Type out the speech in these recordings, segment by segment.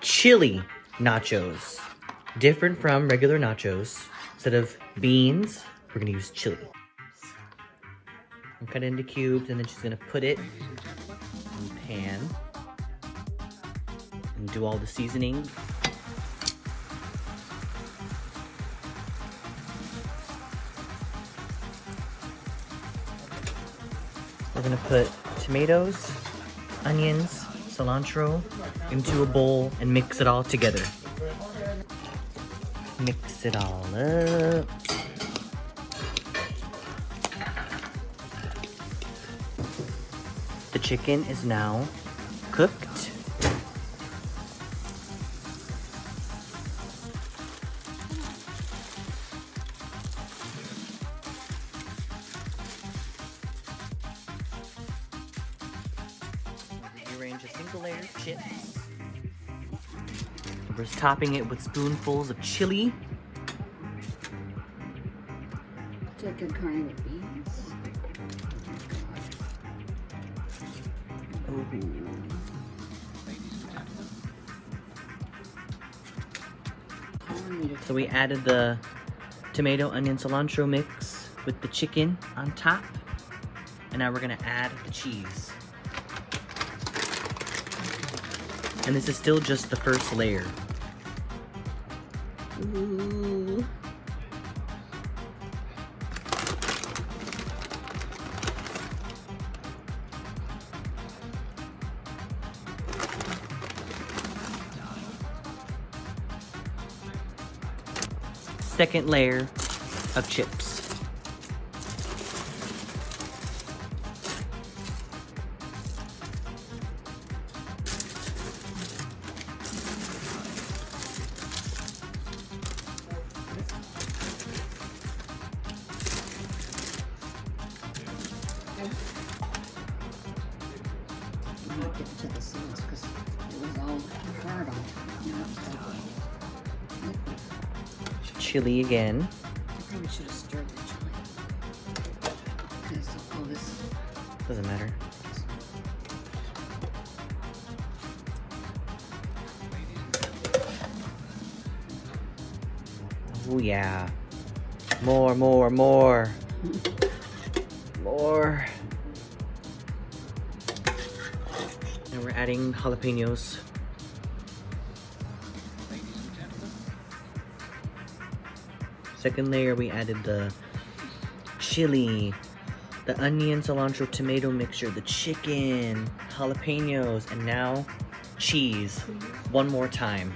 chili nachos. Different from regular nachos. Instead of beans, we're gonna use chili. And cut it into cubes, and then she's gonna put it in the pan and do all the seasoning. We're gonna put tomatoes, onions, cilantro into a bowl and mix it all together. Mix it all up. The chicken is now cooked. Rearrange a single layer of chips. We're just topping it with spoonfuls of chili. Chicken curry with beans. So we added the tomato, onion, cilantro mix with the chicken on top. And now we're gonna add the cheese. And this is still just the first layer. Ooh. Second layer of chips. Get to the sauce because it was all hard on Chili again. I probably should have stirred the chili. Because all this Doesn't matter. Oh yeah. More. More. And we're adding jalapenos. Second layer, we added the chili, the onion, cilantro, tomato mixture, the chicken, jalapenos, and now cheese. One more time.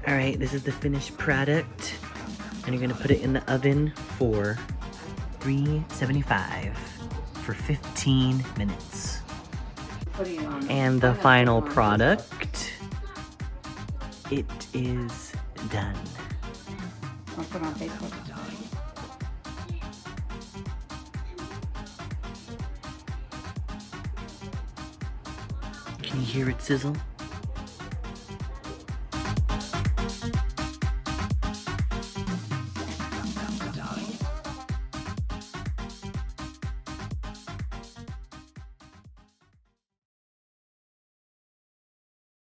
All right, this is the finished product. And you're gonna put it in the oven for 375 for 15 minutes. And the final product, it is done. I'll put on Facebook. Can you hear it sizzle?